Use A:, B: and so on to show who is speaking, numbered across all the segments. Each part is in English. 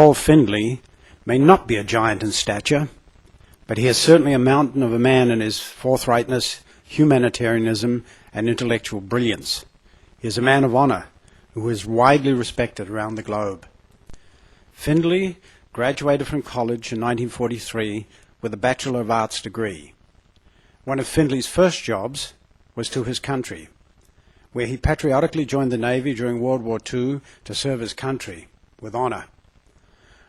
A: Paul Findley may not be a giant in stature, but he is certainly a mountain of a man in his forthrightness, humanitarianism, and intellectual brilliance. He is a man of honor who is widely respected around the globe. Findley graduated from college in 1943 with a Bachelor of Arts degree. One of Findley's first jobs was to his country, where he patriotically joined the Navy during World War II to serve his country with honor.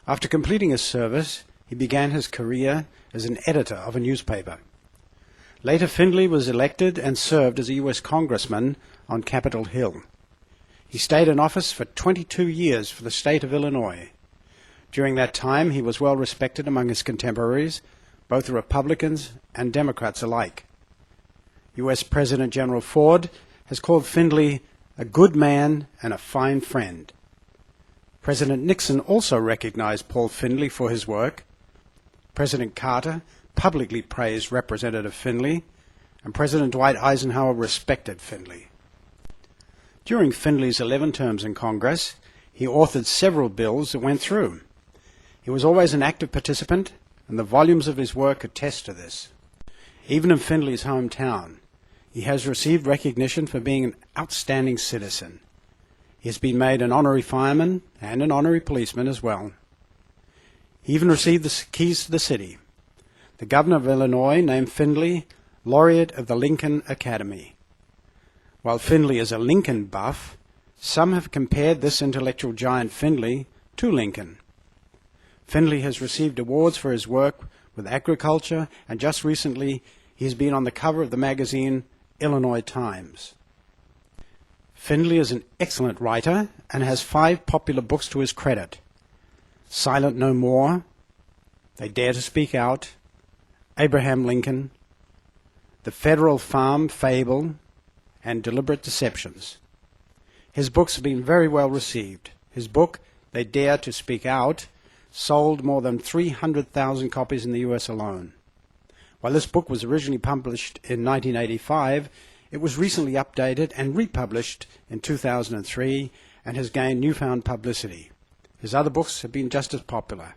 A: After completing his service, he began his career as an editor of a newspaper. Later, Findley was elected and served as a U.S. Congressman on Capitol Hill. He stayed in office for 22 years for the state of Illinois. During that time, he was well respected among his contemporaries, both Republicans and Democrats alike. U.S. President General Ford has called Findley a good man and a fine friend. President Nixon also recognized Paul Findley for his work. President Carter publicly praised Representative Findley, and President Dwight Eisenhower respected Findley. During Findley's 11 terms in Congress, he authored several bills that went through. He was always an active participant, and the volumes of his work attest to this. Even in Findley's hometown, he has received recognition for being an outstanding citizen. He has been made an honorary fireman and an honorary policeman as well. He even received the keys to the city. The governor of Illinois named Findley laureate of the Lincoln Academy. While Findley is a Lincoln buff, some have compared this intellectual giant Findley to Lincoln. Findley has received awards for his work with agriculture, and just recently he has been on the cover of the magazine Illinois Times. Findley is an excellent writer and has 5 popular books to his credit: Silent No More, They Dare to Speak Out, Abraham Lincoln, The Federal Farm Fable, and Deliberate Deceptions. His books have been very well received. His book, They Dare to Speak Out, sold more than 300,000 copies in the U.S. alone. While this book was originally published in 1985, it was recently updated and republished in 2003 and has gained newfound publicity. His other books have been just as popular.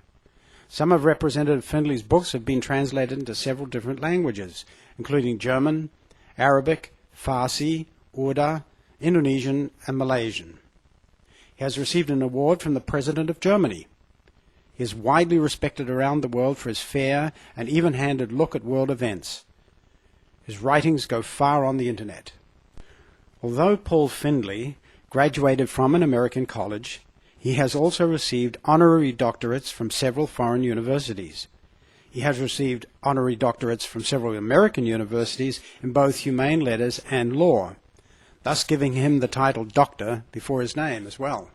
A: Some of Representative Findley's books have been translated into several different languages, including German, Arabic, Farsi, Urdu, Indonesian, and Malaysian. He has received an award from the President of Germany. He is widely respected around the world for his fair and even-handed look at world events. His writings go far on the internet. Although Paul Findley graduated from an American college, he has also received honorary doctorates from several foreign universities. He has received honorary doctorates from several American universities in both humane letters and law, thus giving him the title doctor before his name as well.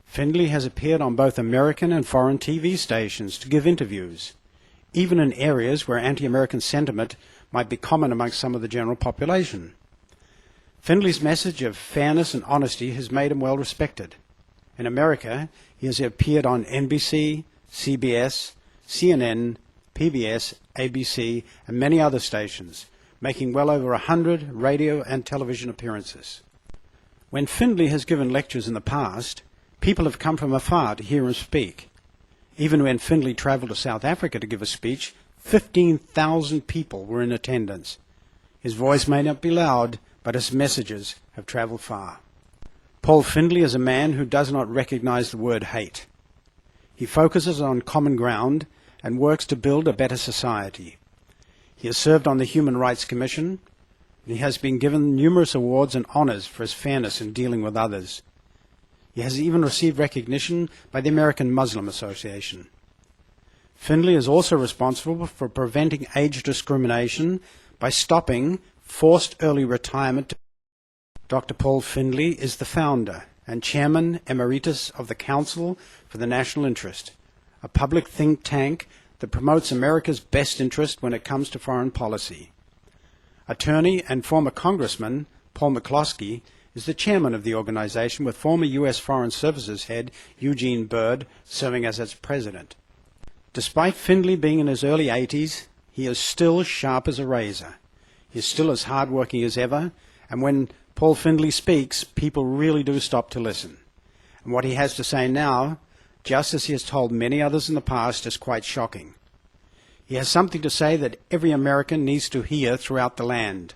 A: Findley has appeared on both American and foreign TV stations to give interviews, even in areas where anti-American sentiment might be common amongst some of the general population. Findley's message of fairness and honesty has made him well respected. In America, he has appeared on NBC, CBS, CNN, PBS, ABC, and many other stations, making well over 100 radio and television appearances. When Findley has given lectures in the past, people have come from afar to hear him speak. Even when Findley traveled to South Africa to give a speech, 15,000 people were in attendance. His voice may not be loud, but his messages have traveled far. Paul Findley is a man who does not recognize the word hate. He focuses on common ground and works to build a better society. He has served on the Human Rights Commission, and he has been given numerous awards and honors for his fairness in dealing with others. He has even received recognition by the American Muslim Association. Findley is also responsible for preventing age discrimination by stopping forced early retirement. Dr. Paul Findley is the founder and chairman emeritus of the Council for the National Interest, a public think tank that promotes America's best interest when it comes to foreign policy. Attorney and former Congressman Paul McCloskey is the chairman of the organization, with former U.S. Foreign Services head Eugene Byrd serving as its president. Despite Findley being in his early 80s, he is still sharp as a razor. He is still as hardworking as ever, and when Paul Findley speaks, people really do stop to listen. And what he has to say now, just as he has told many others in the past, is quite shocking. He has something to say that every American needs to hear throughout the land,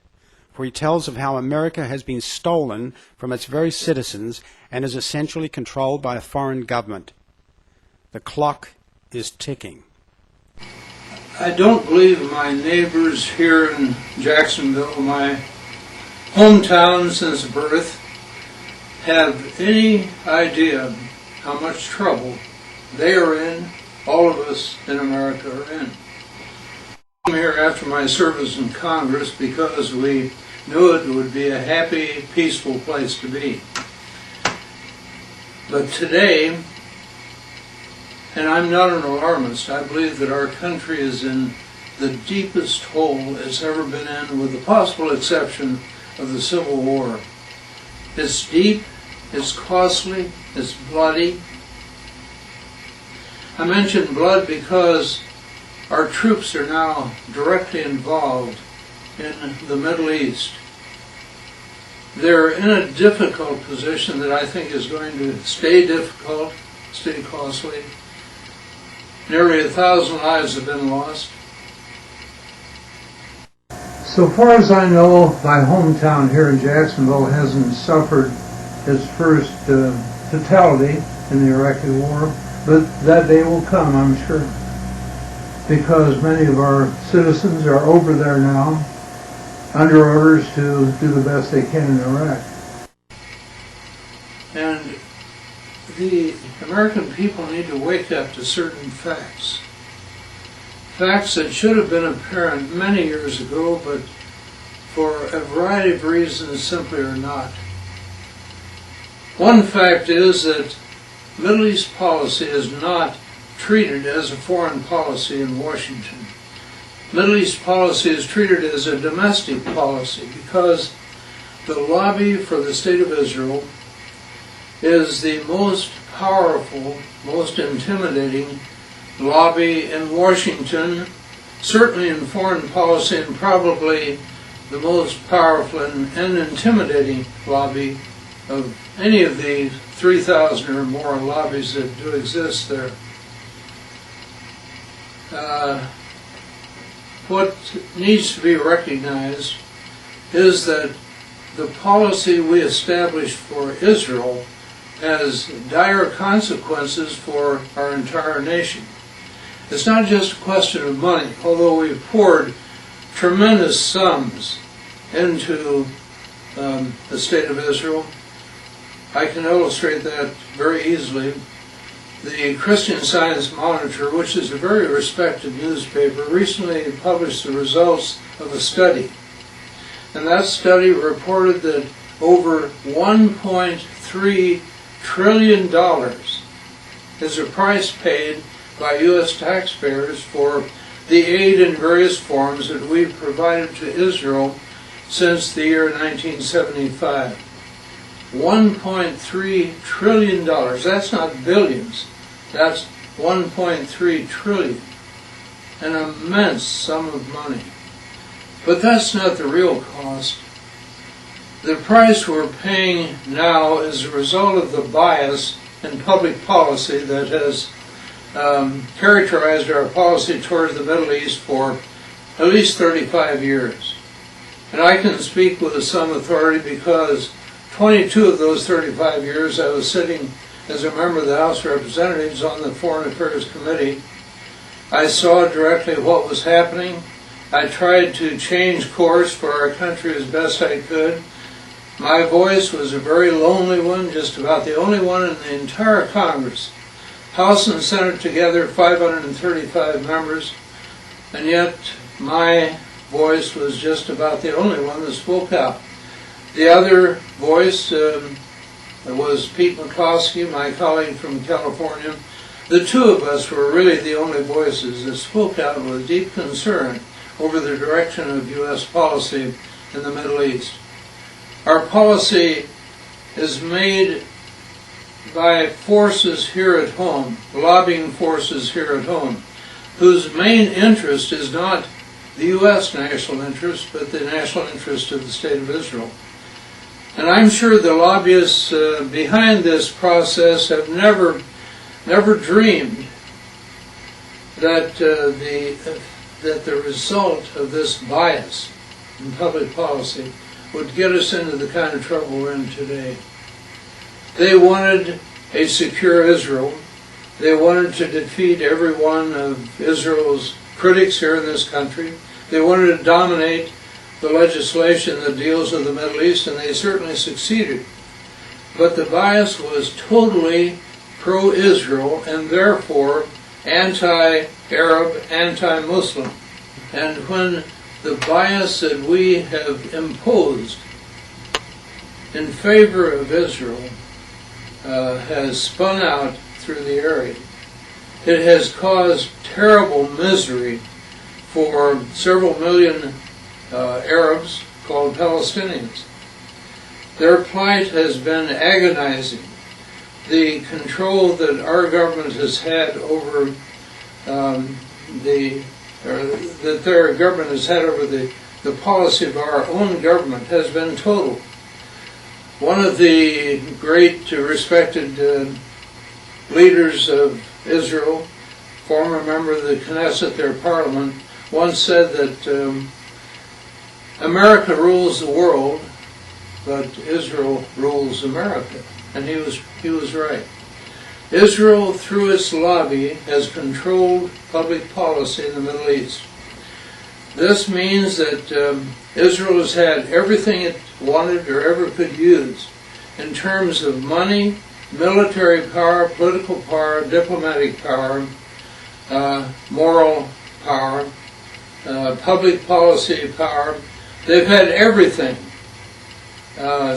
A: for he tells of how America has been stolen from its very citizens and is essentially controlled by a foreign government. The clock is ticking.
B: I don't believe my neighbors here in Jacksonville, my hometown since birth, have any idea how much trouble they are in, all of us in America are in. I came here after my service in Congress because we knew it would be a happy, peaceful place to be. But today, and I'm not an alarmist, I believe that our country is in the deepest hole it's ever been in, with the possible exception of the Civil War. It's deep, it's costly, it's bloody. I mention blood because our troops are now directly involved in the Middle East. They're in a difficult position that I think is going to stay difficult, stay costly. Nearly 1,000 lives have been lost. So far as I know, my hometown here in Jacksonville hasn't suffered its first fatality in the Iraqi war, but that day will come, I'm sure, because many of our citizens are over there now, under orders to do the best they can in Iraq. And the American people need to wake up to certain facts. Facts that should have been apparent many years ago, but for a variety of reasons simply are not. One fact is that Middle East policy is not treated as a foreign policy in Washington. Middle East policy is treated as a domestic policy because the lobby for the State of Israel is the most powerful, most intimidating lobby in Washington, certainly in foreign policy, and probably the most powerful and intimidating lobby of any of the 3,000 or more lobbies that do exist there. What needs to be recognized is that the policy we established for Israel has dire consequences for our entire nation. It's not just a question of money, although we've poured tremendous sums into the State of Israel. I can illustrate that very easily. The Christian Science Monitor, which is a very respected newspaper, recently published the results of a study. And that study reported that over $1.3 trillion is the price paid by U.S. taxpayers for the aid in various forms that we've provided to Israel since the year 1975. $1.3 trillion. That's not billions. That's 1.3 trillion. An immense sum of money. But that's not the real cost. The price we're paying now is a result of the bias in public policy that has characterized our policy towards the Middle East for at least 35 years. And I can speak with some authority because 22 of those 35 years I was sitting as a member of the House of Representatives on the Foreign Affairs Committee. I saw directly what was happening. I tried to change course for our country as best I could. My voice was a very lonely one, just about the only one in the entire Congress. House and Senate together, 535 members, and yet my voice was just about the only one that spoke out. The other voice was Pete McCloskey, my colleague from California. The two of us were really the only voices that spoke out with deep concern over the direction of U.S. policy in the Middle East. Our policy is made by forces here at home, lobbying forces here at home, whose main interest is not the U.S. national interest, but the national interest of the State of Israel. And I'm sure the lobbyists behind this process have never dreamed that the result of this bias in public policy would get us into the kind of trouble we're in today. They wanted a secure Israel. They wanted to defeat every one of Israel's critics here in this country. They wanted to dominate the legislation that deals with the Middle East, and they certainly succeeded. But the bias was totally pro-Israel and therefore anti-Arab, anti-Muslim. And when the bias that we have imposed in favor of Israel has spun out through the area, it has caused terrible misery for several million Arabs called Palestinians. Their plight has been agonizing. The control that our government has had over that their government has had over the policy of our own government has been total. One of the great respected leaders of Israel, former member of the Knesset, their parliament, once said that America rules the world, but Israel rules America. And he was right. Israel, through its lobby, has controlled public policy in the Middle East. This means that Israel has had everything it wanted or ever could use in terms of money, military power, political power, diplomatic power, moral power, public policy power. They've had everything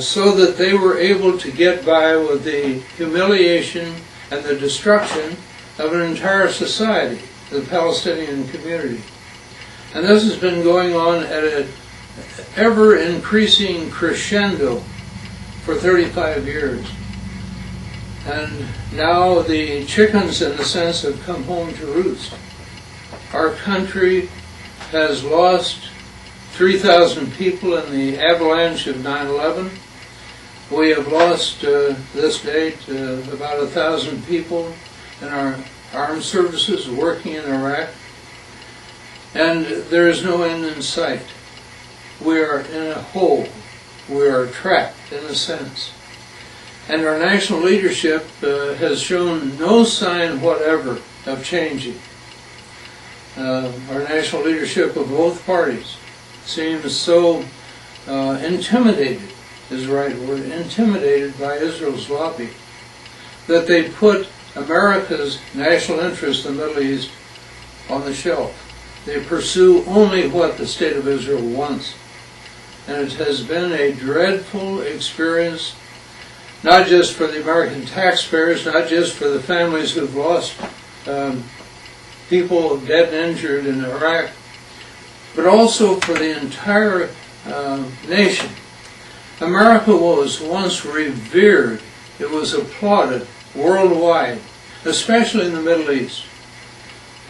B: so that they were able to get by with the humiliation and the destruction of an entire society, the Palestinian community. And this has been going on at an ever-increasing crescendo for 35 years. And now the chickens, in a sense, have come home to roost. Our country has lost 3,000 people in the avalanche of 9/11. We have lost, this date, about 1,000 people in our armed services working in Iraq. And there is no end in sight. We are in a hole. We are trapped, in a sense. And our national leadership has shown no sign whatever of changing. Our national leadership of both parties seems so intimidated, is the right word, intimidated by Israel's lobby, that they put America's national interest in the Middle East on the shelf. They pursue only what the state of Israel wants. And it has been a dreadful experience, not just for the American taxpayers, not just for the families who've lost people dead and injured in Iraq, but also for the entire nation. America was once revered. It was applauded worldwide, especially in the Middle East,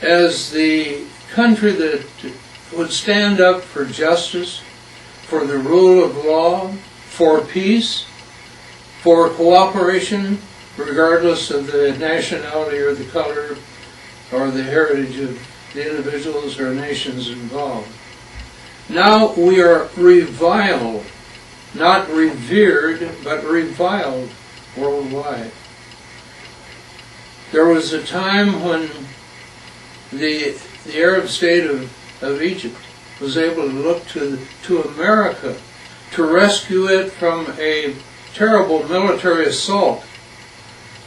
B: as the country that would stand up for justice, for the rule of law, for peace, for cooperation, regardless of the nationality or the color or the heritage of the individuals or nations involved. Now we are reviled, not revered, but reviled worldwide. There was a time when the Arab state of Egypt was able to look to America to rescue it from a terrible military assault,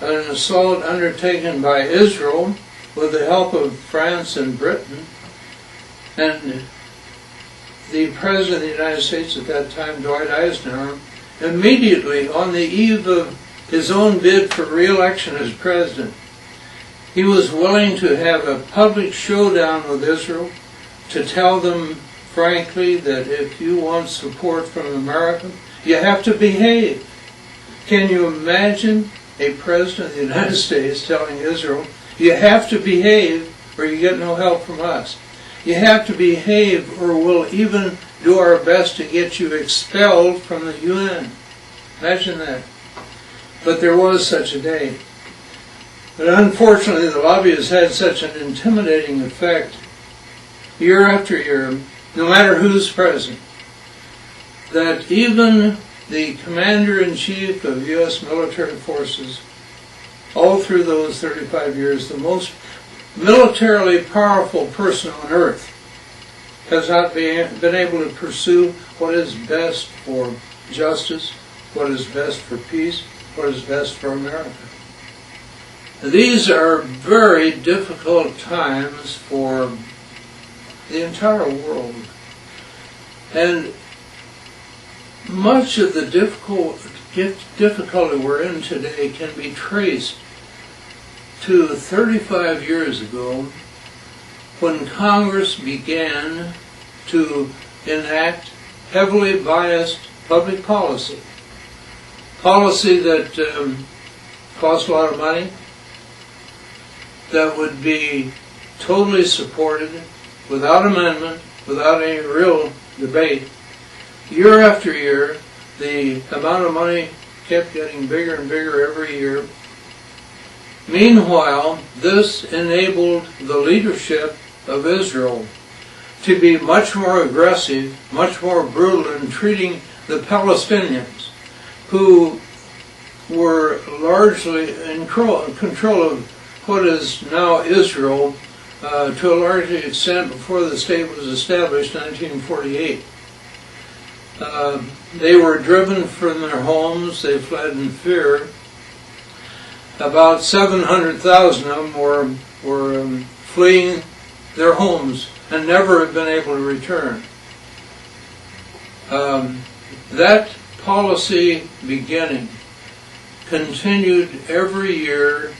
B: an assault undertaken by Israel with the help of France and Britain. And the President of the United States at that time, Dwight Eisenhower, immediately on the eve of his own bid for re-election as president, he was willing to have a public showdown with Israel, to tell them frankly that if you want support from America, you have to behave. Can you imagine a president of the United States telling Israel, you have to behave or you get no help from us. You have to behave or we'll even do our best to get you expelled from the UN. Imagine that. But there was such a day. But unfortunately, the lobby has had such an intimidating effect year after year, no matter who's president, that even the commander-in-chief of U.S. military forces, all through those 35 years, the most militarily powerful person on earth, has not been able to pursue what is best for justice, what is best for peace, what is best for America. These are very difficult times for the entire world. And much of the difficulty we're in today can be traced to 35 years ago, when Congress began to enact heavily biased public policy. Policy that cost a lot of money, that would be totally supported without amendment, without any real debate. Year after year, the amount of money kept getting bigger and bigger every year. Meanwhile, this enabled the leadership of Israel to be much more aggressive, much more brutal in treating the Palestinians, who were largely in control of what is now Israel, to a large extent before the state was established in 1948. They were driven from their homes, they fled in fear. About 700,000 of them were fleeing their homes and never have been able to return. That policy beginning continued every year,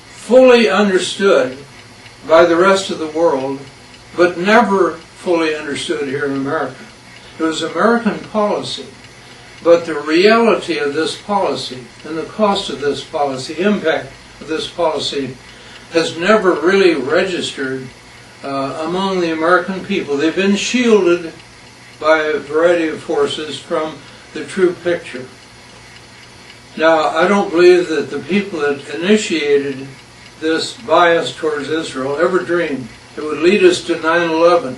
B: fully understood by the rest of the world, but never fully understood here in America. It was American policy, but the reality of this policy and the cost of this policy, impact of this policy, has never really registered among the American people. They've been shielded by a variety of forces from the true picture. Now, I don't believe that the people that initiated this bias towards Israel ever dreamed it would lead us to 9/11.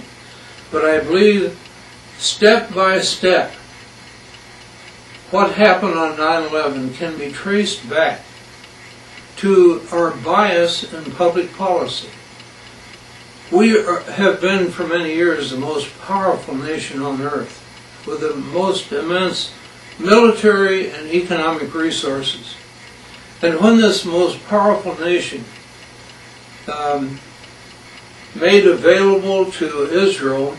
B: But I believe step by step, what happened on 9/11 can be traced back to our bias in public policy. We have been for many years the most powerful nation on earth, with the most immense military and economic resources. And when this most powerful nation made available to Israel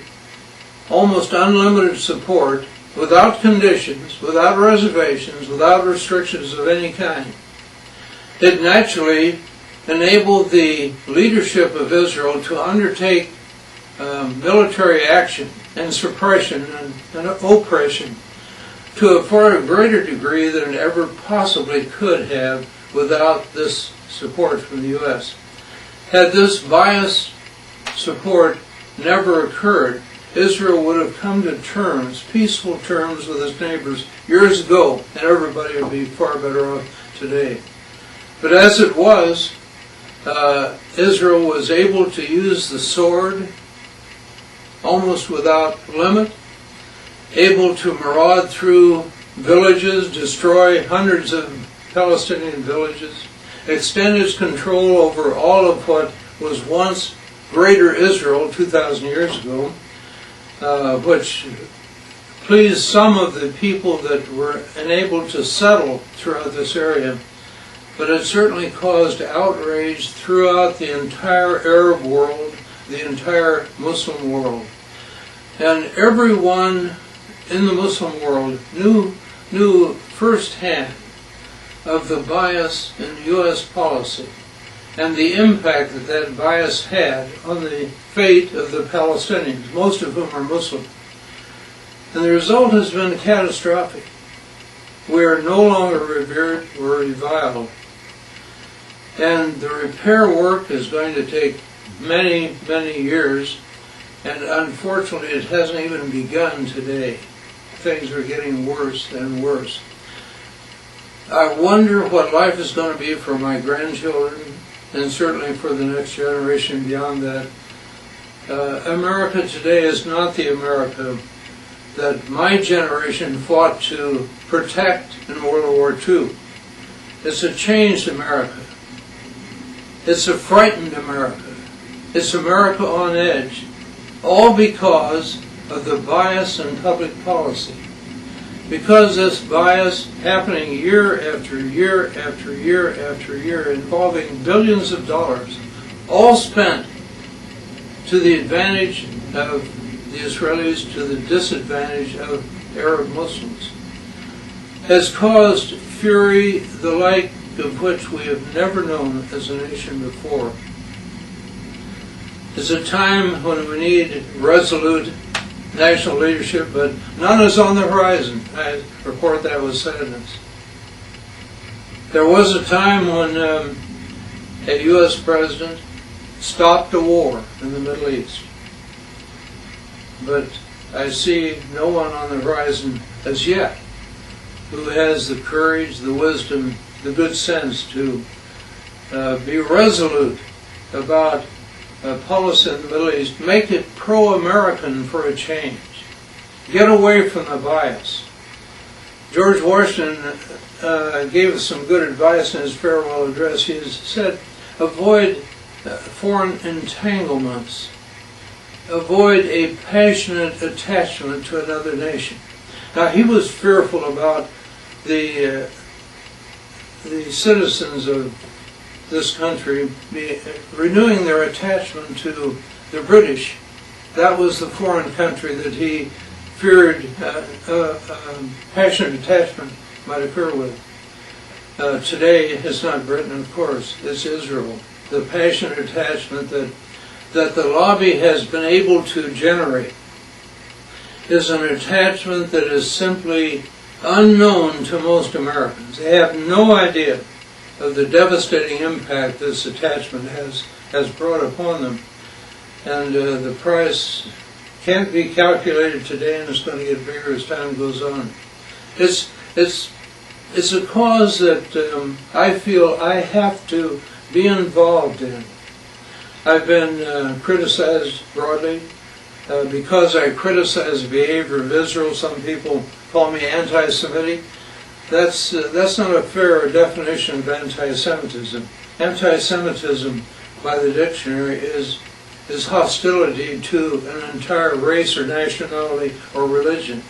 B: almost unlimited support, without conditions, without reservations, without restrictions of any kind, it naturally enabled the leadership of Israel to undertake military action and suppression and oppression to a far greater degree than it ever possibly could have without this support from the U.S. Had this biased support never occurred, Israel would have come to terms, peaceful terms with its neighbors years ago, and everybody would be far better off today. But as it was, Israel was able to use the sword almost without limit, able to maraud through villages, destroy hundreds of Palestinian villages, extend its control over all of what was once Greater Israel 2,000 years ago, which pleased some of the people that were enabled to settle throughout this area. But it certainly caused outrage throughout the entire Arab world, the entire Muslim world. And everyone in the Muslim world knew firsthand of the bias in U.S. policy and the impact that that bias had on the fate of the Palestinians, most of whom are Muslim. And the result has been catastrophic. We are no longer revered, we're reviled. And the repair work is going to take many, many years, and unfortunately it hasn't even begun today. Things are getting worse and worse. I wonder what life is going to be for my grandchildren, and certainly for the next generation beyond that. America today is not the America that my generation fought to protect in World War II. It's a changed America. It's a frightened America. It's America on edge, all because of the bias in public policy. Because this bias happening year after year after year after year, involving billions of dollars, all spent to the advantage of the Israelis, to the disadvantage of Arab Muslims, has caused fury the like of which we have never known as a nation before. It's a time when we need resolute national leadership, but none is on the horizon. I report that with sadness. There was a time when a U.S. president stopped a war in the Middle East, but I see no one on the horizon as yet who has the courage, the wisdom, the good sense to be resolute about policy in the Middle East, make it pro-American for a change. Get away from the bias. George Washington gave us some good advice in his farewell address. He said, avoid foreign entanglements. Avoid a passionate attachment to another nation. Now, he was fearful about the citizens of this country renewing their attachment to the British. That was the foreign country that he feared passionate attachment might occur with. Today, it's not Britain, of course, it's Israel. The passionate attachment that the lobby has been able to generate is an attachment that is simply unknown to most Americans. They have no idea of the devastating impact this attachment has brought upon them. And the price can't be calculated today, and it's going to get bigger as time goes on. It's a cause that I feel I have to be involved in. I've been criticized broadly because I criticize the behavior of Israel. Some people call me anti-Semitic. That's not a fair definition of anti-Semitism. Anti-Semitism, by the dictionary, is hostility to an entire race or nationality or religion.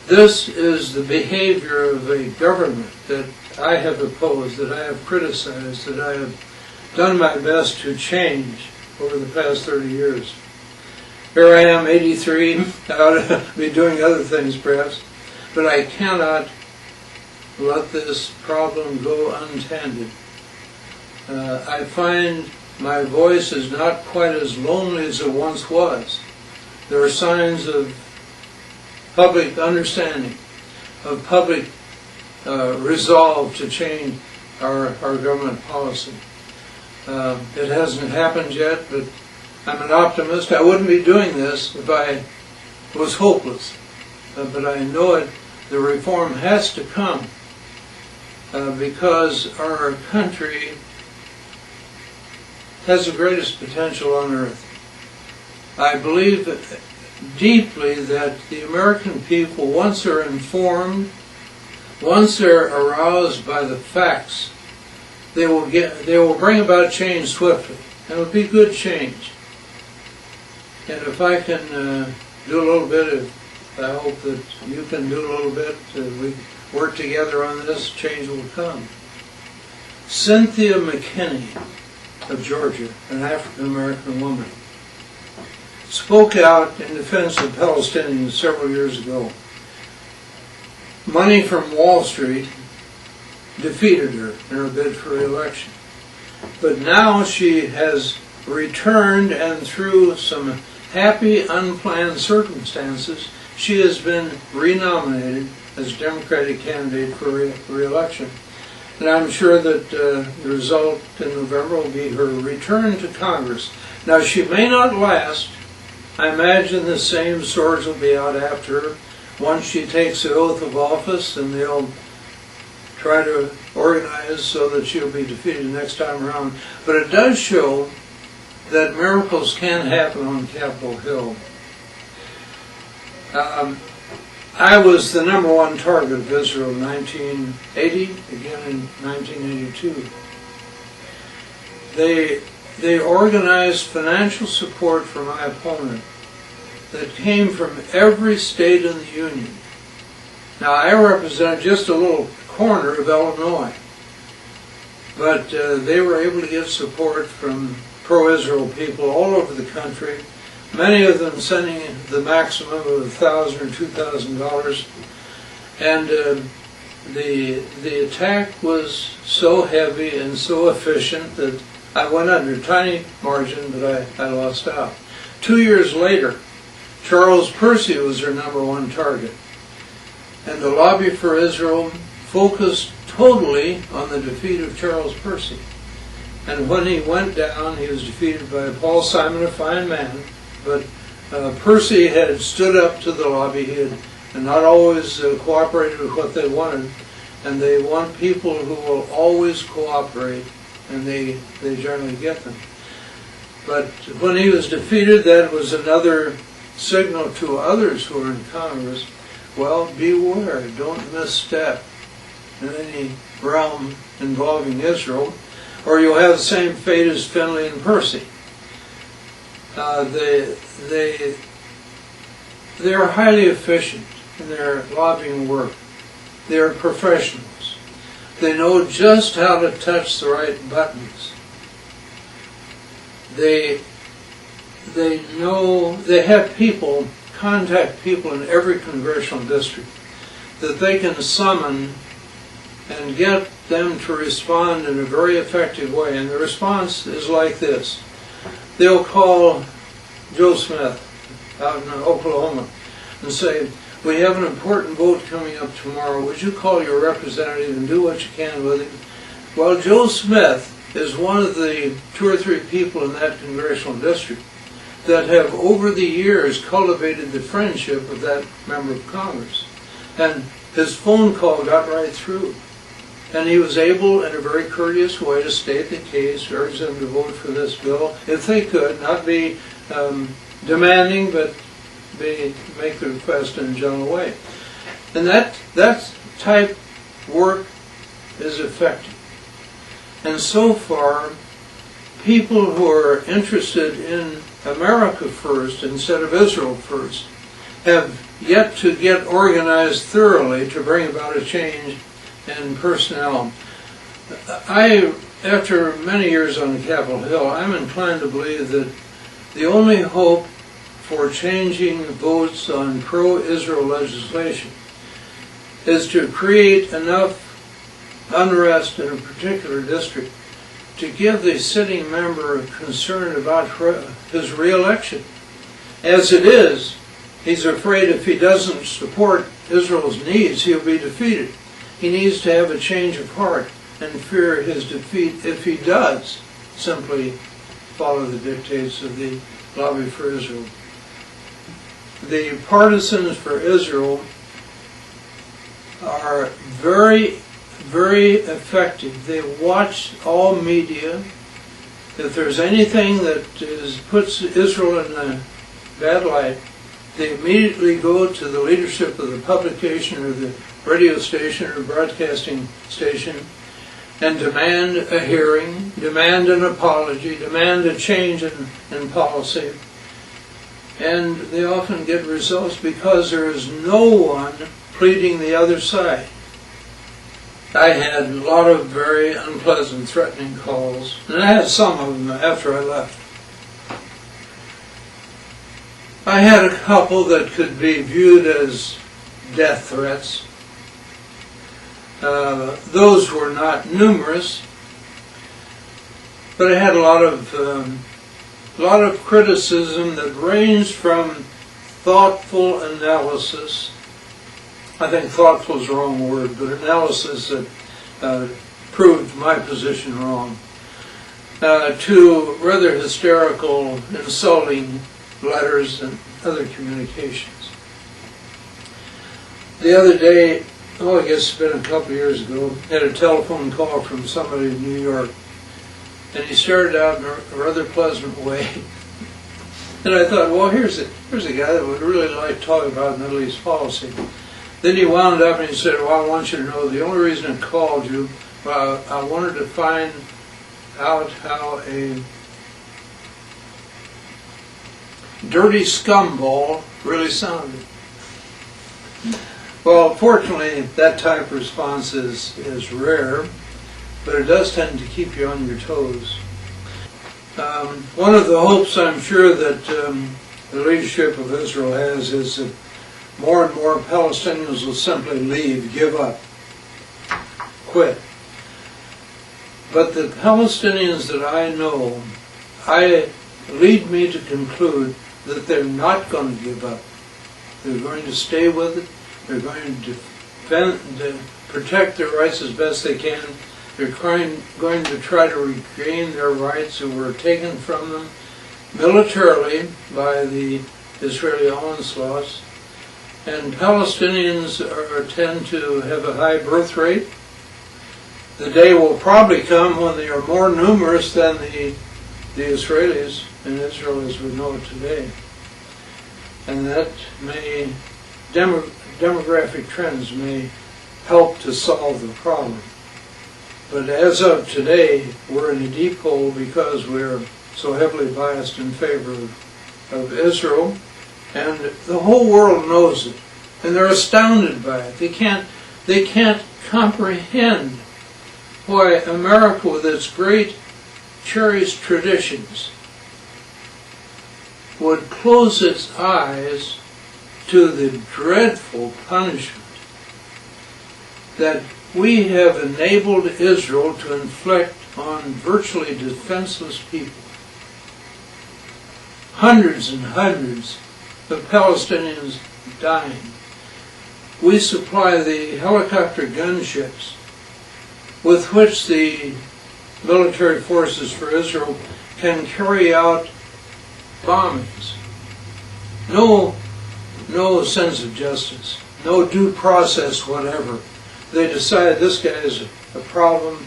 B: This is the behavior of a government that I have opposed, that I have criticized, that I have done my best to change over the past 30 years. Here I am, 83, I ought to be doing other things perhaps, but I cannot let this problem go untended. I find my voice is not quite as lonely as it once was. There are signs of public understanding, of public resolve to change our government policy. It hasn't happened yet, but I'm an optimist. I wouldn't be doing this if I was hopeless. But I know it. The reform has to come because our country has the greatest potential on earth. I believe deeply that the American people, once they're informed, once they're aroused by the facts, they will bring about change swiftly. And it'll be good change. And if I can do a little bit, I hope that you can do a little bit, we work together on this, change will come. Cynthia McKinney of Georgia, an African-American woman, spoke out in defense of Palestinians several years ago. Money from Wall Street defeated her in her bid for re-election. But now she has returned, and through some happy, unplanned circumstances, she has been renominated as Democratic candidate for re-election. And I'm sure that the result in November will be her return to Congress. Now, she may not last. I imagine the same swords will be out after her once she takes the oath of office, and they'll try to organize so that she'll be defeated next time around. But it does show that miracles can happen on Capitol Hill. I was the #1 target of Israel in 1980, again in 1982. They organized financial support for my opponent that came from every state in the Union. Now, I represent just a little corner of Illinois, but they were able to get support from pro-Israel people all over the country, many of them sending the maximum of $1,000 or $2,000. And the attack was so heavy and so efficient that I went under a tiny margin, but I lost out. 2 years later, Charles Percy was their #1 target. And the lobby for Israel focused totally on the defeat of Charles Percy. And when he went down, he was defeated by Paul Simon, a fine man. But Percy had stood up to the lobby. He had not always cooperated with what they wanted. And they want people who will always cooperate, and they generally get them. But when he was defeated, that was another signal to others who are in Congress. Well, beware, don't misstep in any realm involving Israel, or you'll have the same fate as Findley and Percy. They are highly efficient in their lobbying work. They are professionals. They know just how to touch the right buttons. They know, they have people, contact people in every congressional district that they can summon and get them to respond in a very effective way. And the response is like this. They'll call Joe Smith out in Oklahoma and say, "We have an important vote coming up tomorrow. Would you call your representative and do what you can with him?" Well, Joe Smith is one of the 2 or 3 people in that congressional district that have over the years cultivated the friendship of that member of Congress. And his phone call got right through. And he was able, in a very courteous way, to state the case, urge them to vote for this bill, if they could, not be demanding, but make the request in a gentle way. And that type work is effective. And so far, people who are interested in America first instead of Israel first have yet to get organized thoroughly to bring about a change in personnel. After many years on Capitol Hill, I'm inclined to believe that the only hope for changing votes on pro-Israel legislation is to create enough unrest in a particular district to give the sitting member concern about his re-election. As it is, he's afraid if he doesn't support Israel's needs, he'll be defeated. He needs to have a change of heart and fear his defeat if he does simply follow the dictates of the lobby for Israel. The partisans for Israel are very, very effective. They watch all media. If there's anything that puts Israel in a bad light, they immediately go to the leadership of the publication or the radio station or broadcasting station and demand a hearing, demand an apology, demand a change in policy. And they often get results because there is no one pleading the other side. I had a lot of very unpleasant, threatening calls, and I had some of them after I left. I had a couple that could be viewed as death threats. Those were not numerous, but I had a lot of criticism that ranged from thoughtful analysis. I think thoughtful is the wrong word, but analysis that proved my position wrong, to rather hysterical, insulting letters and other communications. The other day, I guess it's been a couple of years ago, had a telephone call from somebody in New York. And he started out in a rather pleasant way. And I thought, well, here's a guy that would really like to talk about Middle East policy. Then he wound up and he said, well, I want you to know the only reason I called you, I wanted to find out how a dirty scumball really sounded. Well, fortunately, that type of response is rare, but it does tend to keep you on your toes. One of the hopes I'm sure that the leadership of Israel has is that more and more Palestinians will simply leave, give up, quit. But the Palestinians that I know, lead me to conclude that they're not going to give up. They're going to stay with it. They're going to protect their rights as best they can. They're going to try to regain their rights that were taken from them militarily by the Israeli onslaughts. And Palestinians tend to have a high birth rate. The day will probably come when they are more numerous than the Israelis in Israel as we know it today. And that may, demographic trends may help to solve the problem. But as of today, we're in a deep hole because we're so heavily biased in favor of Israel. And the whole world knows it. And they're astounded by it. They can't comprehend why America, with its great cherished traditions, would close its eyes to the dreadful punishment that we have enabled Israel to inflict on virtually defenseless people. Hundreds and hundreds of Palestinians dying. We supply the helicopter gunships with which the military forces for Israel can carry out bombings. No sense of justice, no due process whatever. They decide this guy is a problem,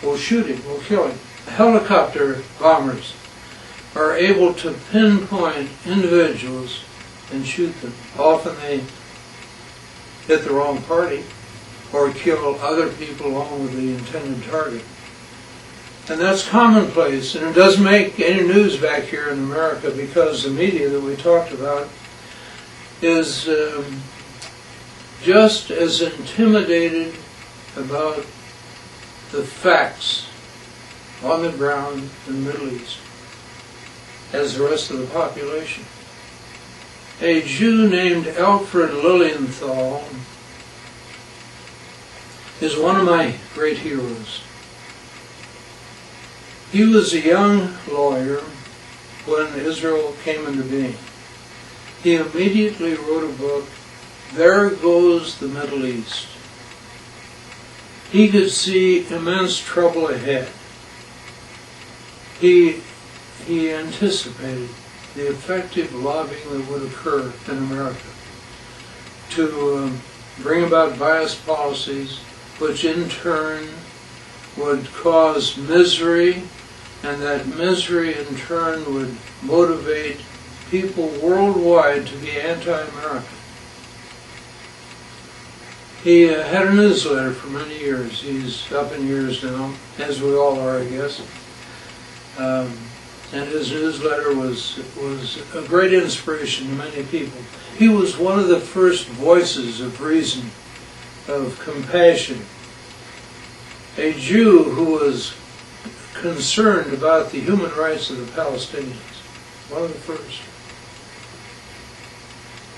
B: we'll shoot him, we'll kill him. Helicopter bombers are able to pinpoint individuals and shoot them. Often they hit the wrong party or kill other people along with the intended target. And that's commonplace, and it doesn't make any news back here in America because the media that we talked about is just as intimidated about the facts on the ground in the Middle East as the rest of the population. A Jew named Alfred Lilienthal is one of my great heroes. He was a young lawyer when Israel came into being. He immediately wrote a book, There Goes the Middle East. He could see immense trouble ahead. He anticipated the effective lobbying that would occur in America to bring about biased policies, which in turn would cause misery, and that misery in turn would motivate people worldwide to be anti-American. He had a newsletter for many years. He's up in years now, as we all are, I guess. And his newsletter was a great inspiration to many people. He was one of the first voices of reason, of compassion. A Jew who was concerned about the human rights of the Palestinians. One of the first.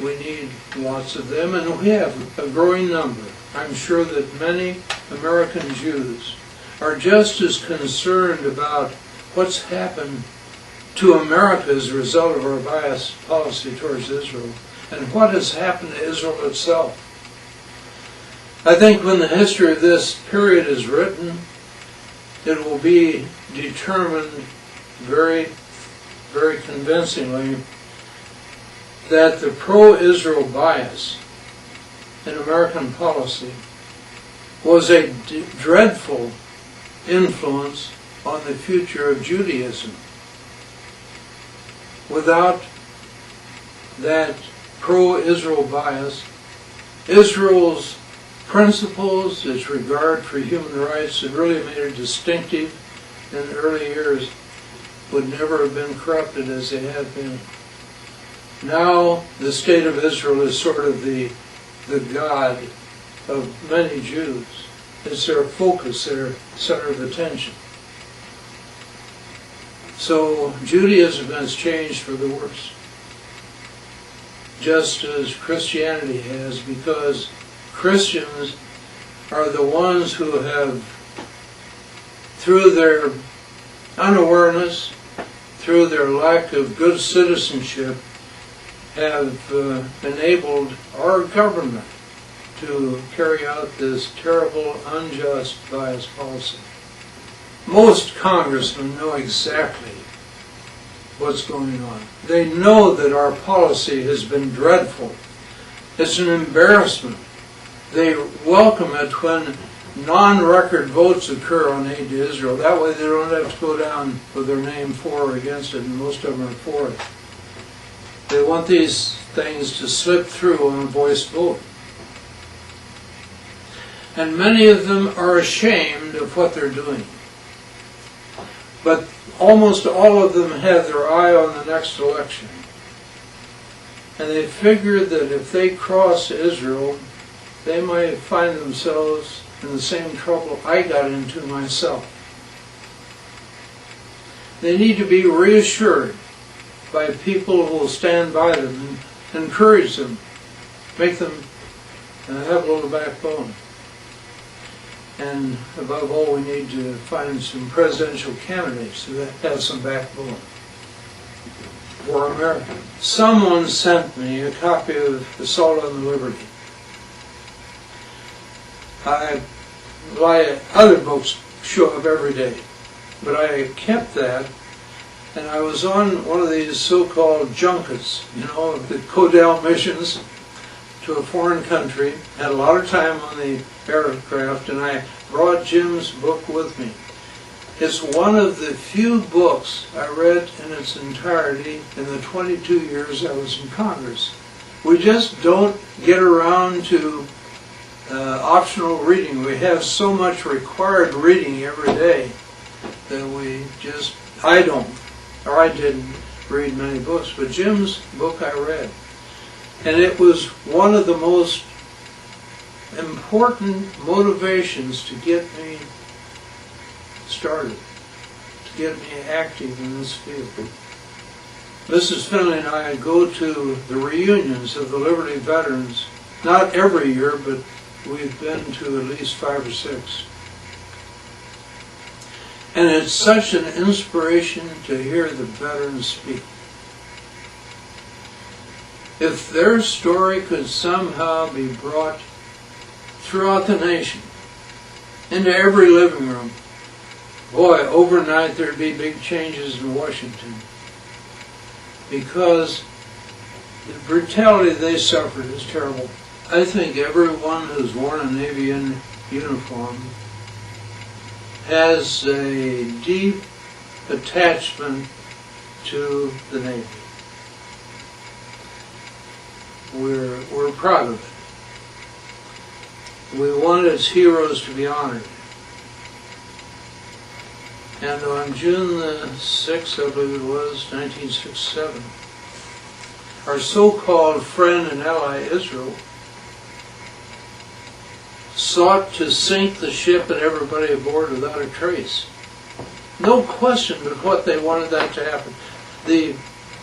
B: We need lots of them, and we have a growing number. I'm sure that many American Jews are just as concerned about what's happened to America as a result of our biased policy towards Israel, and what has happened to Israel itself. I think when the history of this period is written, it will be determined very, very convincingly that the pro-Israel bias in American policy was a dreadful influence on the future of Judaism. Without that pro-Israel bias, Israel's principles, its regard for human rights that really made it distinctive in the early years, would never have been corrupted as they have been. Now the state of Israel is sort of the god of many Jews. It's their focus, their center of attention. So Judaism has changed for the worse, just as Christianity has, because Christians are the ones who have, through their unawareness, through their lack of good citizenship, have enabled our government to carry out this terrible, unjust, bias policy. Most congressmen know exactly what's going on. They know that our policy has been dreadful. It's an embarrassment. They welcome it when non-record votes occur on aid to Israel. That way they don't have to go down with their name for or against it, and most of them are for it. They want these things to slip through on a voice vote. And many of them are ashamed of what they're doing. But almost all of them have their eye on the next election. And they figure that if they cross Israel, they might find themselves in the same trouble I got into myself. They need to be reassured by people who will stand by them and encourage them, make them have a little backbone. And above all, we need to find some presidential candidates who have some backbone for America. Someone sent me a copy of Assault on the Liberty. Other books show up every day, but I kept that, and I was on one of these so-called junkets, the Codell missions to a foreign country, had a lot of time on the aircraft, and I brought Jim's book with me. It's one of the few books I read in its entirety in the 22 years I was in Congress. We just don't get around to optional reading. We have so much required reading every day that I didn't read many books, but Jim's book I read. And it was one of the most important motivations to get me started, to get me active in this field. Mrs. Findley and I go to the reunions of the Liberty veterans, not every year, but we've been to at least 5 or 6. And it's such an inspiration to hear the veterans speak. If their story could somehow be brought throughout the nation, into every living room, boy, overnight there'd be big changes in Washington. Because the brutality they suffered is terrible. I think everyone who's worn a Navy uniform has a deep attachment to the Navy. We're proud of it. We want its heroes to be honored. And on June the 6th, I believe it was, 1967, our so-called friend and ally Israel sought to sink the ship and everybody aboard without a trace. No question but what they wanted that to happen. The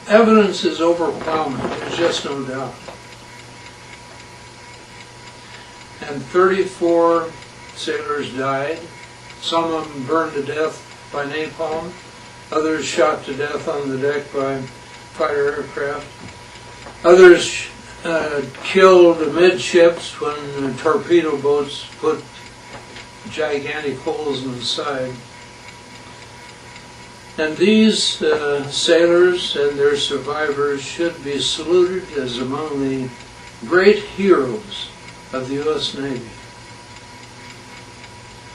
B: evidence is overwhelming, there's just no doubt. And 34 sailors died. Some of them burned to death by napalm. Others shot to death on the deck by fighter aircraft. Others killed amidships when torpedo boats put gigantic holes in the side. And these sailors and their survivors should be saluted as among the great heroes of the U.S. Navy.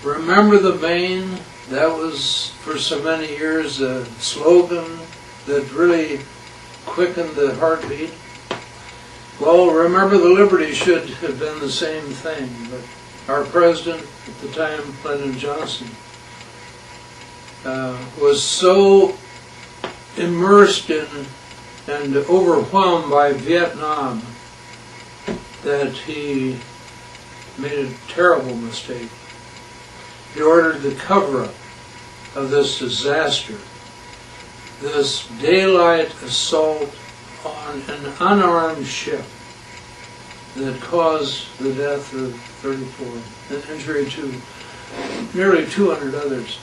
B: Remember the Maine? That was for so many years a slogan that really quickened the heartbeat. Well, remember the Liberty should have been the same thing, but our president at the time, Lyndon Johnson, was so immersed in and overwhelmed by Vietnam that he made a terrible mistake. He ordered the cover-up of this disaster, this daylight assault on an unarmed ship that caused the death of 34 and injury to nearly 200 others.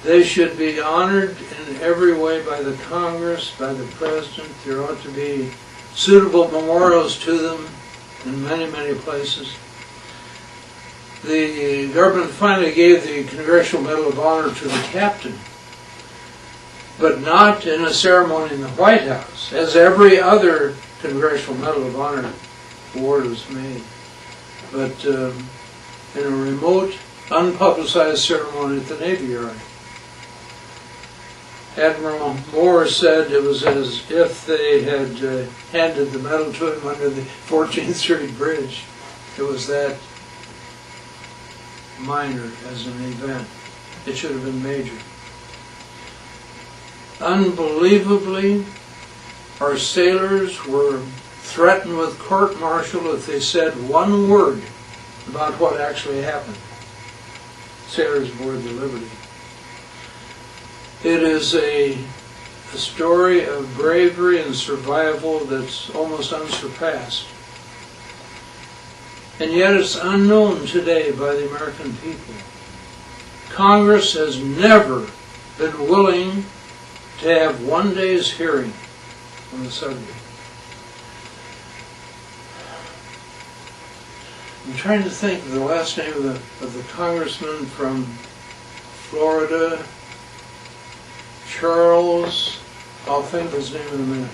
B: They should be honored in every way by the Congress, by the President. There ought to be suitable memorials to them in many, many places. The government finally gave the Congressional Medal of Honor to the captain, but not in a ceremony in the White House, as every other Congressional Medal of Honor award was made, but in a remote, unpublicized ceremony at the Navy Yard. Admiral Moore said it was as if they had handed the medal to him under the 14th Street Bridge. It was that minor as an event. It should have been major. Unbelievably, our sailors were threatened with court-martial if they said one word about what actually happened. Sailors aboard the Liberty. It is a story of bravery and survival that's almost unsurpassed. And yet it's unknown today by the American people. Congress has never been willing to have one day's hearing on the subject. I'm trying to think of the last name of the congressman from Florida, Charles, I'll think of his name in a minute.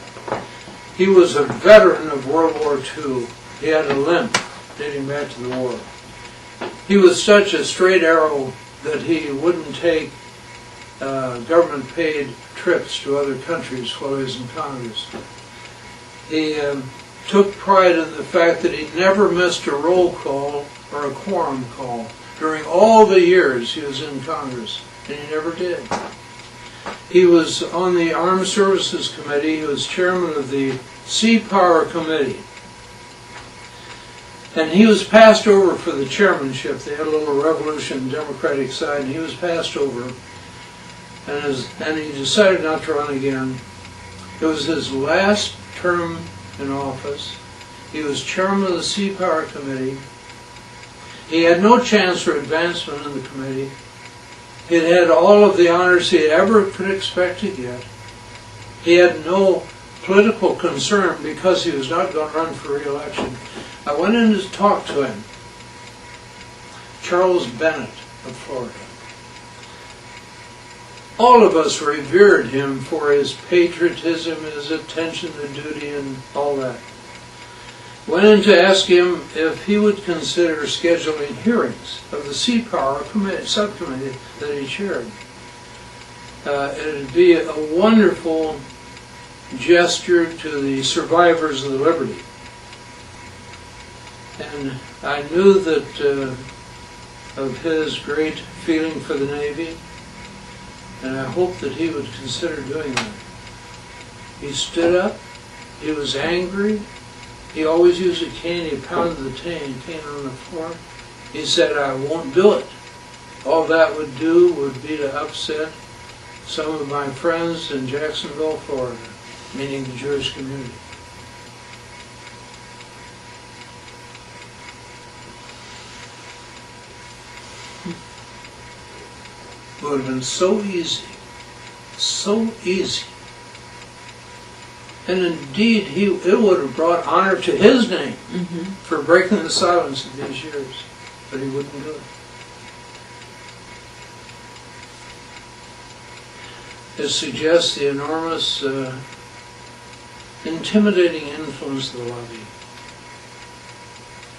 B: He was a veteran of World War II. He had a limp dating back to the war. He was such a straight arrow that he wouldn't take government-paid trips to other countries while he was in Congress. He took pride in the fact that he never missed a roll call or a quorum call during all the years he was in Congress, and he never did. He was on the Armed Services Committee. He was chairman of the Sea Power Committee. And he was passed over for the chairmanship. They had a little revolution, Democratic side, and he was passed over. And he decided not to run again. It was his last term in office. He was chairman of the Sea Power Committee. He had no chance for advancement in the committee. He had had all of the honors he ever could expect to get. He had no political concern because he was not going to run for re-election. I went in to talk to him. Charles Bennett of Florida. All of us revered him for his patriotism, his attention to duty, and all that. Went in to ask him if he would consider scheduling hearings of the Sea Power Subcommittee that he chaired. It would be a wonderful gesture to the survivors of the Liberty. And I knew that of his great feeling for the Navy, and I hoped that he would consider doing that. He stood up. He was angry. He always used a cane. He pounded the cane on the floor. He said, "I won't do it. All that would do would be to upset some of my friends in Jacksonville, Florida," meaning the Jewish community. It would have been so easy, so easy. And indeed, it would have brought honor to his name for breaking the silence of these years, but he wouldn't do it. It suggests the enormous, intimidating influence of the lobby.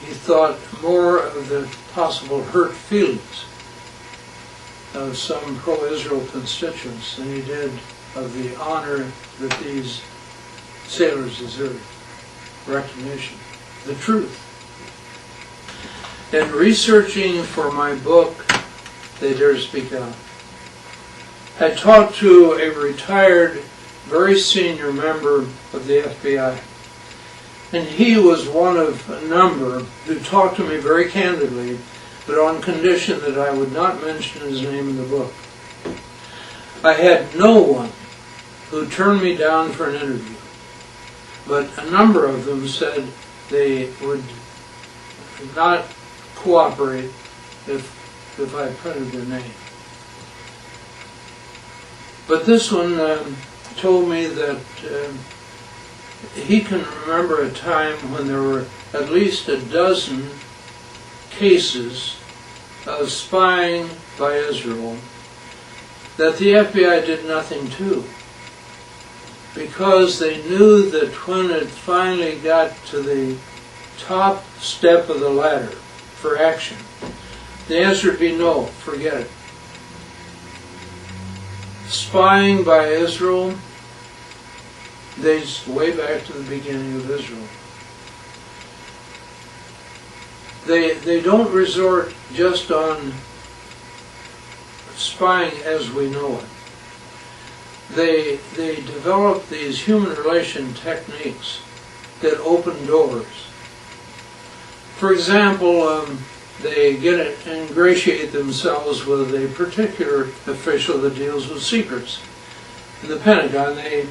B: he thought more of the possible hurt feelings of some pro-Israel constituents than he did of the honor that these sailors deserved, recognition, the truth. In researching for my book, They Dare to Speak Out, I talked to a retired, very senior member of the FBI. And he was one of a number who talked to me very candidly, but on condition that I would not mention his name in the book. I had no one who turned me down for an interview, but a number of them said they would not cooperate if I printed their name. But this one told me that he can remember a time when there were at least a dozen cases of spying by Israel that the FBI did nothing to, because they knew that when it finally got to the top step of the ladder for action, the answer would be no, forget it. Spying by Israel dates way back to the beginning of Israel. They don't resort just on spying as we know it. They develop these human relation techniques that open doors. For example, they ingratiate themselves with a particular official that deals with secrets. In the Pentagon, they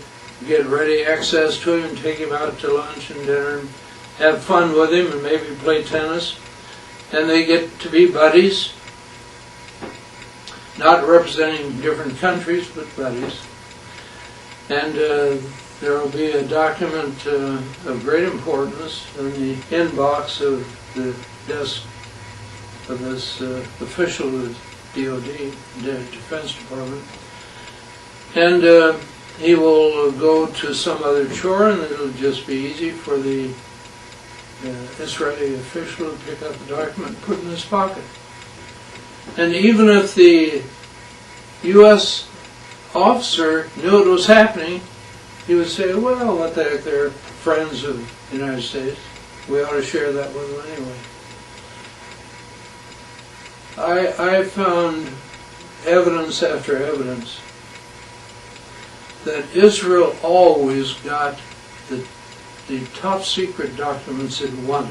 B: get ready access to him, take him out to lunch and dinner, and have fun with him, and maybe play tennis. And they get to be buddies, not representing different countries, but buddies. And there will be a document of great importance in the inbox of the desk of this official of DOD, the Defense Department. And he will go to some other chore, and it'll just be easy for the Israeli official to pick up the document and put it in his pocket. And even if the U.S. officer knew it was happening, he would say, well, what the heck, they're friends of the United States. We ought to share that with them anyway. I found evidence after evidence that Israel always got the top secret documents it wanted,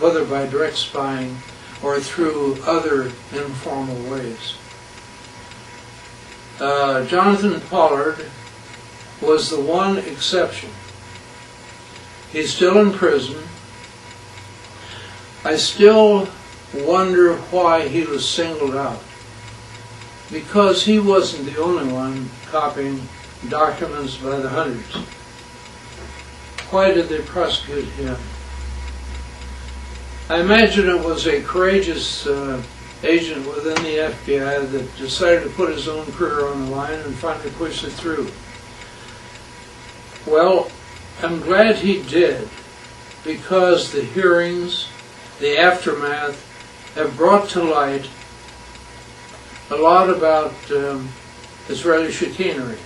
B: whether by direct spying or through other informal ways. Jonathan Pollard was the one exception. He's still in prison. I still wonder why he was singled out, because he wasn't the only one copying documents by the hundreds. Why did they prosecute him? I imagine it was a courageous agent within the FBI that decided to put his own career on the line and finally pushed it through. Well, I'm glad he did, because the hearings, the aftermath, have brought to light a lot about Israeli chicanery.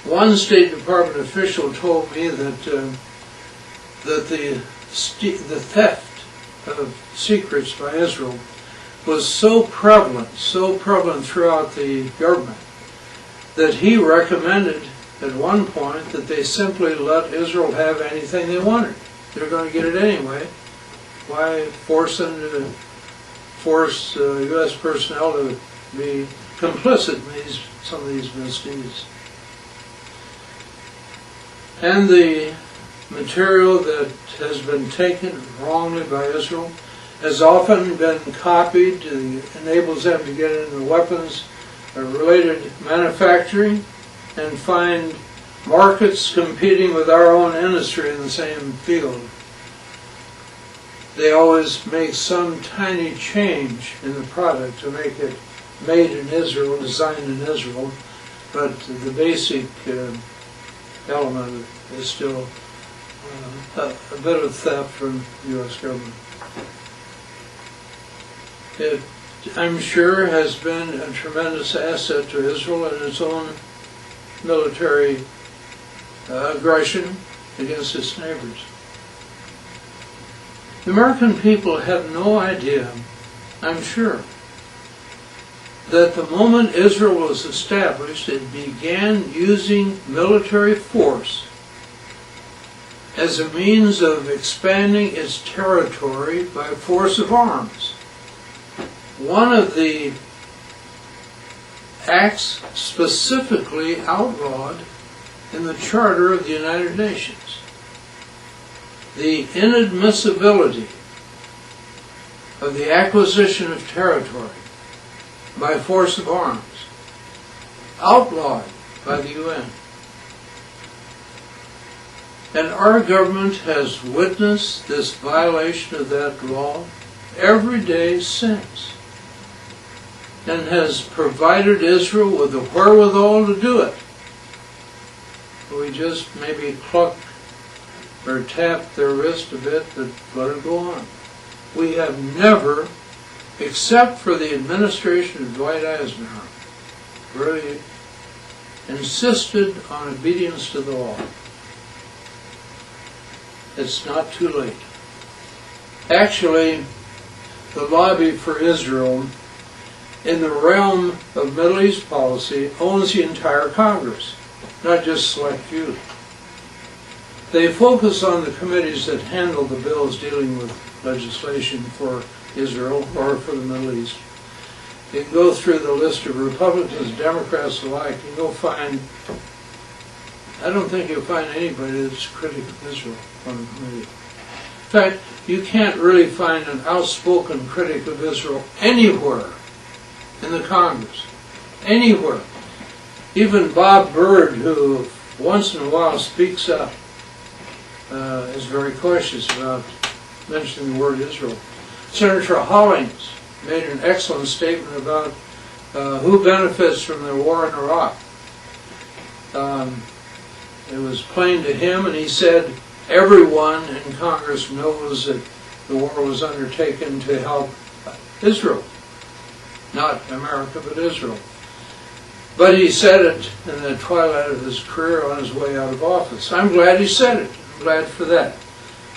B: One State Department official told me that the theft of secrets by Israel was so prevalent throughout the government, that he recommended at one point that they simply let Israel have anything they wanted. They're going to get it anyway. Why force U.S. personnel to be complicit in some of these misdeeds? And the material that has been taken wrongly by Israel has often been copied. It enables them to get into weapons related manufacturing and find markets competing with our own industry in the same field. They always make some tiny change in the product to make it made in Israel, designed in Israel, but the basic element is still a bit of theft from the U.S. government. It, I'm sure, has been a tremendous asset to Israel in its own military aggression against its neighbors. The American people have no idea, I'm sure, that the moment Israel was established, it began using military force as a means of expanding its territory by force of arms. One of the acts specifically outlawed in the Charter of the United Nations, the inadmissibility of the acquisition of territory by force of arms, outlawed by the UN. And our government has witnessed this violation of that law every day since, and has provided Israel with the wherewithal to do it. We just maybe cluck or tap their wrist a bit, but let it go on. We have never, except for the administration of Dwight Eisenhower, really insisted on obedience to the law. It's not too late. Actually, the lobby for Israel in the realm of Middle East policy owns the entire Congress, not just select few. They focus on the committees that handle the bills dealing with legislation for Israel or for the Middle East. You can go through the list of Republicans, Democrats alike, and you'll find, I don't think you'll find anybody that's critical of Israel on the committee. In fact, you can't really find an outspoken critic of Israel anywhere in the Congress. Anywhere. Even Bob Byrd, who once in a while speaks up, is very cautious about mentioning the word Israel. Senator Hollings made an excellent statement about who benefits from the war in Iraq. It was plain to him, and he said everyone in Congress knows that the war was undertaken to help Israel. Not America, but Israel. But he said it in the twilight of his career on his way out of office. I'm glad he said it. I'm glad for that.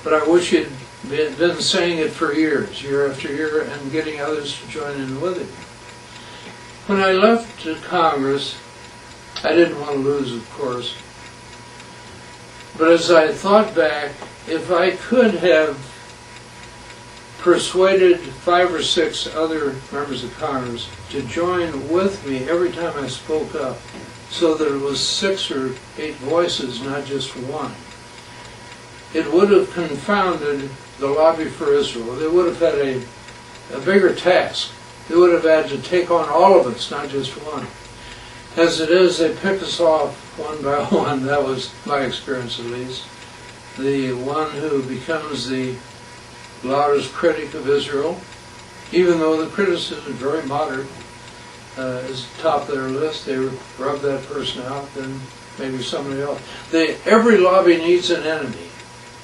B: But I wish he'd been saying it for years, year after year, and getting others to join in with it. When I left Congress, I didn't want to lose, of course. But as I thought back, if I could have persuaded 5 or 6 other members of Congress to join with me every time I spoke up, so that it was 6 or 8 voices, not just one, it would have confounded the lobby for Israel. They would have had a bigger task. They would have had to take on all of us, not just one. As it is, they pick us off one by one. That was my experience, at least. The one who becomes the loudest critic of Israel, even though the criticism is very moderate, is top of their list. They rub that person out, then maybe somebody else. Every lobby needs an enemy,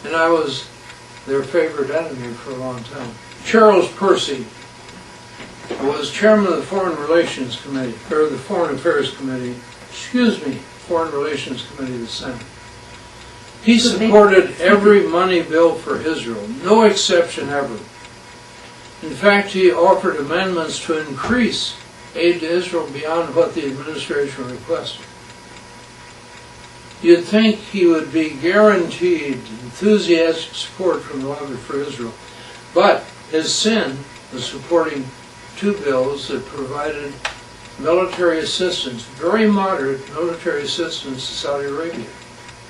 B: and I was their favorite enemy for a long time. Charles Percy was chairman of the Foreign Relations Committee, or the Foreign Affairs Committee, Foreign Relations Committee of the Senate. He supported every money bill for Israel, no exception ever. In fact, he offered amendments to increase aid to Israel beyond what the administration requested. You'd think he would be guaranteed enthusiastic support from the lobby for Israel. But his sin was supporting 2 bills that provided military assistance, very moderate military assistance to Saudi Arabia.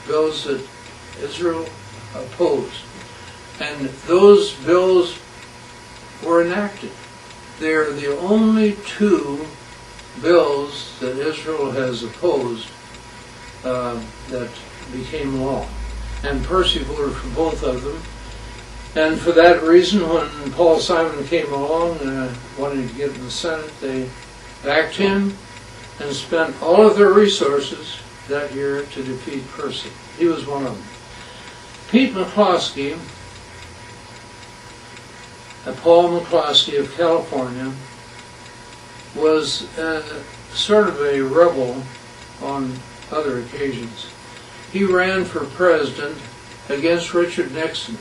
B: Bills that Israel opposed. And those bills were enacted. They are the only 2 bills that Israel has opposed that became law. And Percy voted for both of them. And for that reason, when Paul Simon came along wanting to get in the Senate, they backed him and spent all of their resources that year to defeat Percy. He was one of them. Pete McCloskey, Paul McCloskey of California, was sort of a rebel on other occasions. He ran for president against Richard Nixon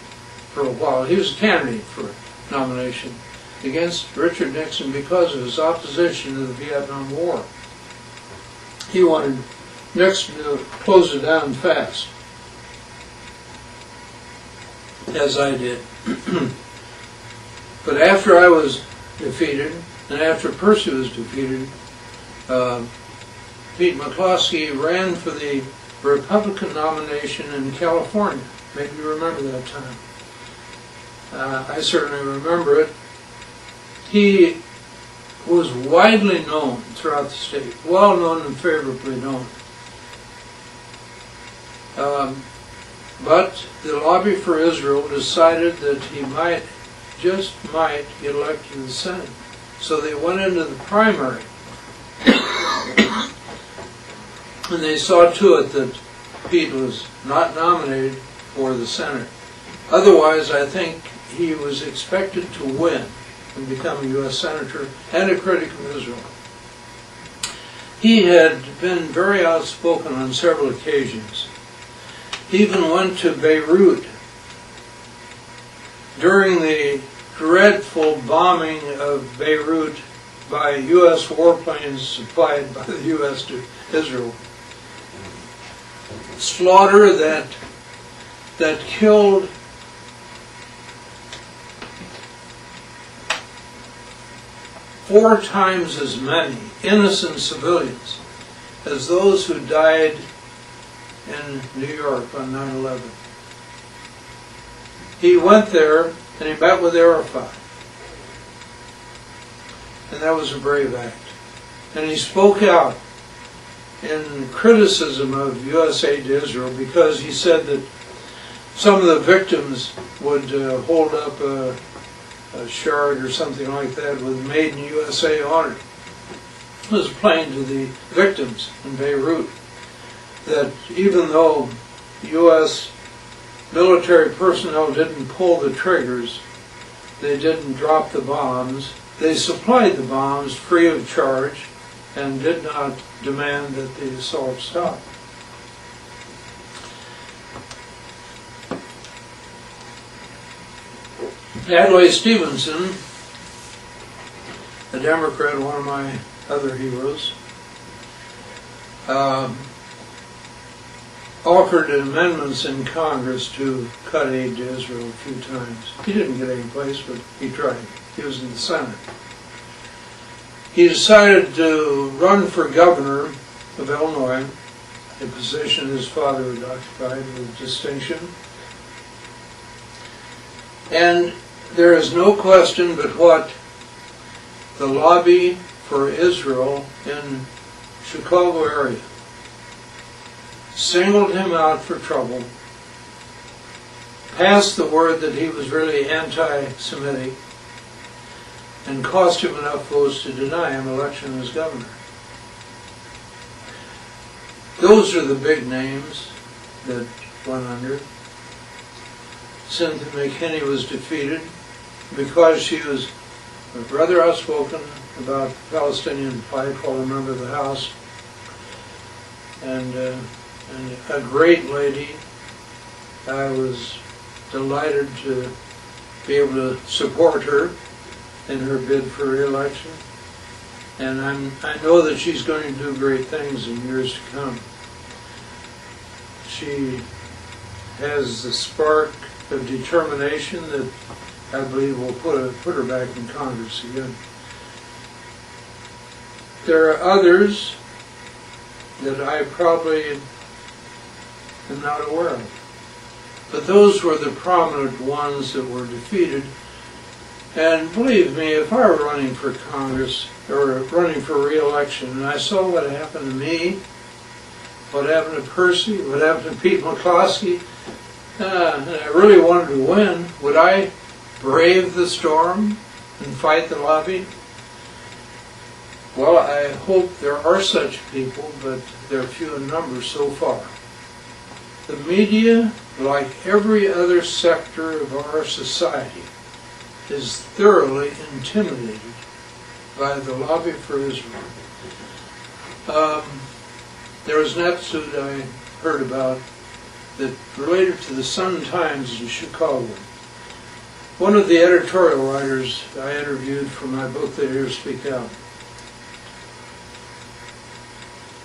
B: for a while. He was a candidate for nomination against Richard Nixon because of his opposition to the Vietnam War. He wanted Nixon to close it down fast, as I did. But after I was defeated, and after Percy was defeated, Pete McCloskey ran for the Republican nomination in California. Maybe you remember that time. I certainly remember it. He was widely known throughout the state, well known and favorably known. But the lobby for Israel decided that he might, just might, get elected to the Senate. So they went into the primary. And they saw to it that Pete was not nominated for the Senate. Otherwise, I think he was expected to win and become a U.S. Senator and a critic of Israel. He had been very outspoken on several occasions. He even went to Beirut during the dreadful bombing of Beirut by U.S. warplanes supplied by the U.S. to Israel. Slaughter that killed four times as many innocent civilians as those who died in New York on 9/11. He went there and he met with Arafat. And that was a brave act. And he spoke out in criticism of U.S. aid to Israel because he said that some of the victims would hold up a shard or something like that with Made in USA on it. It was plain to the victims in Beirut that even though U.S. military personnel didn't pull the triggers, they didn't drop the bombs, they supplied the bombs free of charge and did not demand that the assault stop. Adlai Stevenson, a Democrat, one of my other heroes, offered amendments in Congress to cut aid to Israel a few times. He didn't get any place, but he tried. He was in the Senate. He decided to run for governor of Illinois, a position his father had occupied with distinction. And there is no question but what the lobby for Israel in Chicago area singled him out for trouble, passed the word that he was really anti-Semitic, and cost him enough votes to deny him election as governor. Those are the big names that went under. Cynthia McKinney was defeated because she was rather outspoken about Palestinian plight while a member of the House, and a great lady. I was delighted to be able to support her in her bid for re-election, and I know that she's going to do great things in years to come. She has the spark of determination that I believe will put her back in Congress again. There are others that I probably am not aware of, but those were the prominent ones that were defeated. And believe me, if I were running for Congress or running for re-election and I saw what happened to me, what happened to Percy, what happened to Pete McCloskey, and I really wanted to win, would I brave the storm and fight the lobby? Well, I hope there are such people, but they're few in number so far. The media like every other sector of our society, is thoroughly intimidated by the lobby for Israel. There was an episode I heard about that related to the Sun-Times in Chicago. One of the editorial writers I interviewed for my book, They Dare Speak Out,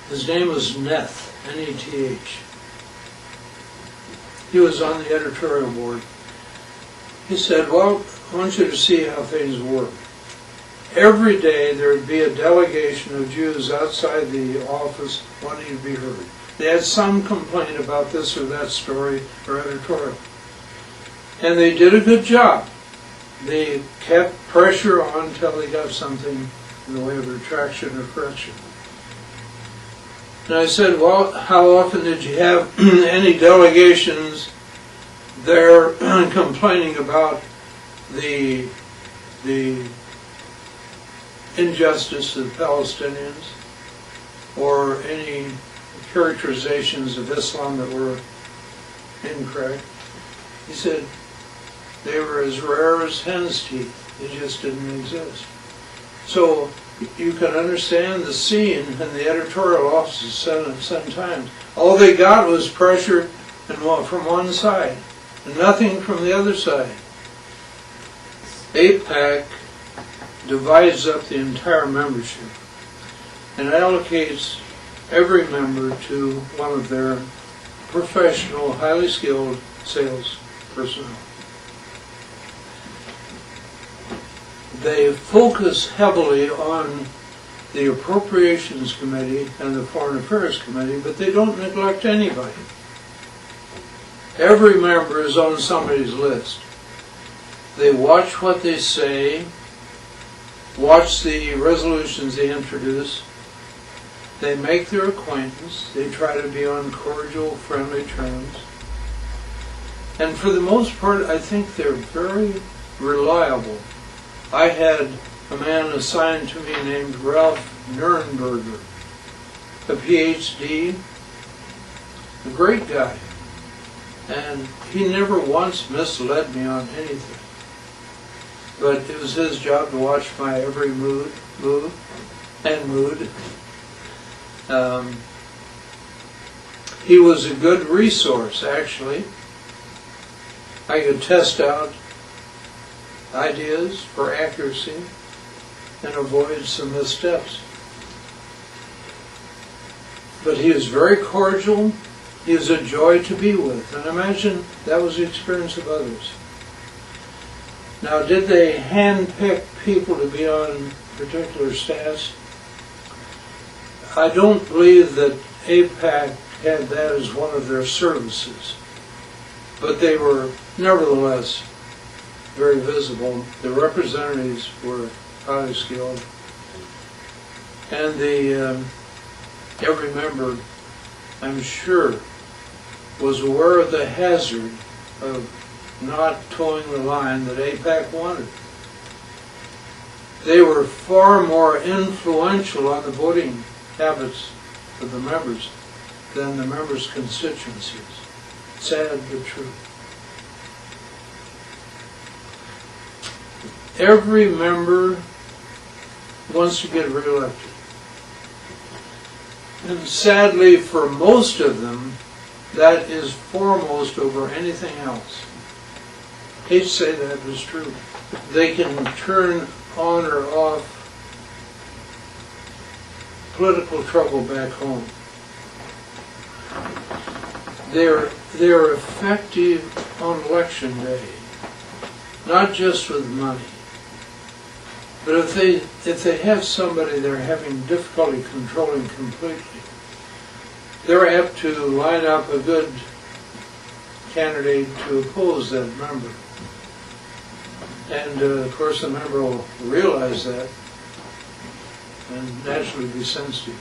B: his name was Neth, N-E-T-H. He was on the editorial board. He said, well, I want you to see how things work. Every day there would be a delegation of Jews outside the office wanting to be heard. They had some complaint about this or that story or editorial. And they did a good job. They kept pressure on until they got something in the way of retraction or correction. And I said, well, how often did you have any delegations there complaining about the injustice of Palestinians or any characterizations of Islam that were incorrect? He said, they were as rare as hen's teeth. They just didn't exist. So you can understand the scene in the editorial offices sometimes. All they got was pressure from one side and nothing from the other side. AIPAC divides up the entire membership and allocates every member to one of their professional, highly skilled sales personnel. They focus heavily on the Appropriations Committee and the Foreign Affairs Committee, but they don't neglect anybody. Every member is on somebody's list. They watch what they say, watch the resolutions they introduce, they make their acquaintance, they try to be on cordial, friendly terms, and for the most part, I think they're very reliable. I had a man assigned to me named Ralph Nurnberger, a PhD, a great guy, and he never once misled me on anything. But it was his job to watch my every move. He was a good resource, actually. I could test out ideas for accuracy and avoid some missteps. But he was very cordial. He was a joy to be with. And imagine that was the experience of others. Now, did they handpick people to be on particular staffs? I don't believe that AIPAC had that as one of their services. But they were nevertheless very visible. The representatives were highly skilled. And every member, I'm sure, was aware of the hazard of not towing the line that AIPAC wanted. They were far more influential on the voting habits of the members than the members' constituencies. Sad but true. Every member wants to get reelected. And sadly, for most of them, that is foremost over anything else. I hate to say that, but it's true. They can turn on or off political trouble back home. They're effective on election day, not just with money. But if they have somebody they're having difficulty controlling completely, they're apt to line up a good candidate to oppose that member. And of course the member will realize that and naturally be sensitive.